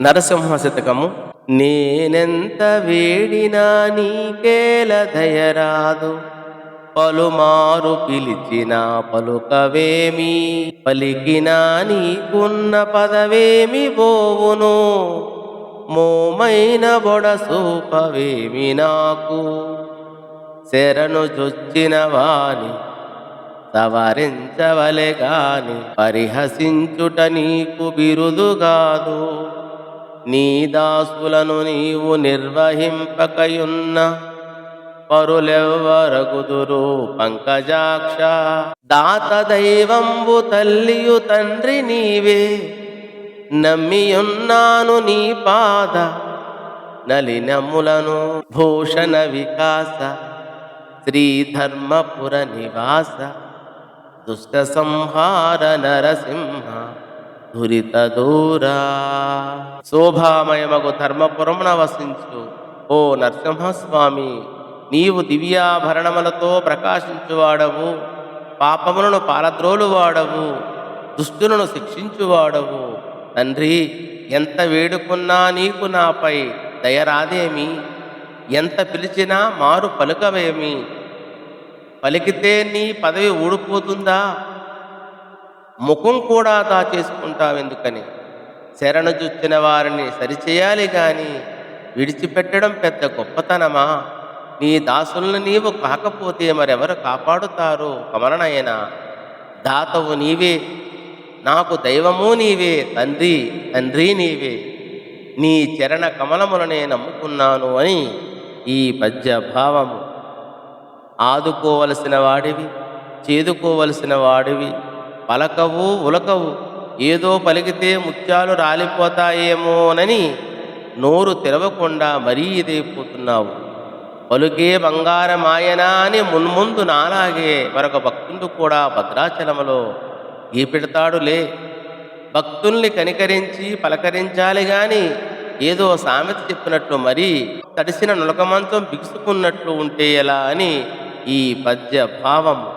నరసింహ శతకము. నేనెంత వేడినా నీకేల దయరాదు, పలుమారు పిలిచినా పలుకవేమి, పలికినా నీకున్న పదవేమి బోవును, మోమైన బొడసూపవేమి నాకు. శరణు జొచ్చిన వాని సవరించవలెగాని, పరిహసించుట నీకు బిరుదుగాదు. నీ దాసులను నీవు నిర్వహింపకయున్న పరులెవ్వరగుదురు పంకజాక్ష. దాత దైవంబు తల్లియు తండ్రి నీవే, నమ్మియున్నాను నీ పాద నలినములను. భూషణ వికాస శ్రీధర్మపుర నివాస, దుష్ట సంహార నరసింహ దురిత దూరా. శోభామయమగు ధర్మపురమున వసించు ఓ నరసింహస్వామి, నీవు దివ్యాభరణములతో ప్రకాశించువాడవు, పాపములను పాలద్రోలువాడవు, దుష్టులను శిక్షించువాడవు. తండ్రి, ఎంత వేడుకున్నా నీకు నాపై దయరాదేమి, ఎంత పిలిచినా మారు పలుకవేమి. పలికితే నీ పదవి ఊడిపోతుందా? ముఖం కూడా దాచేసుకుంటావెందుకని? శరణు జొచ్చిన వారిని సరిచేయాలి గాని విడిచిపెట్టడం పెద్ద గొప్పతనమా? నీ దాసులను నీవు కాకపోతే మరెవరు కాపాడుతారు? కమలనయన, దాతవు నీవే, నాకు దైవము నీవే, తండ్రి తండ్రి నీవే. నీ చరణ కమలములనే నమ్ముకున్నాను అని ఈ పద్య భావము. ఆదుకోవలసిన వాడివి, చేదుకోవలసిన వాడివి, పలకవు ఉలకవు. ఏదో పలికితే ముత్యాలు రాలిపోతాయేమోనని నోరు తెరవకుండా మరీ ఇదైపోతున్నావు. పలుకే బంగారమాయనా అని మున్ముందు నాలాగే మరొక భక్తుడు కూడా భద్రాచలములో గీపెడతాడులే. భక్తుల్ని కనికరించి పలకరించాలి గాని ఏదో సామెత చెప్పినట్లు మరీ తడిసిన నులకమంచం బిగుసుకున్నట్లు ఉంటే ఎలా అని ఈ పద్య భావము.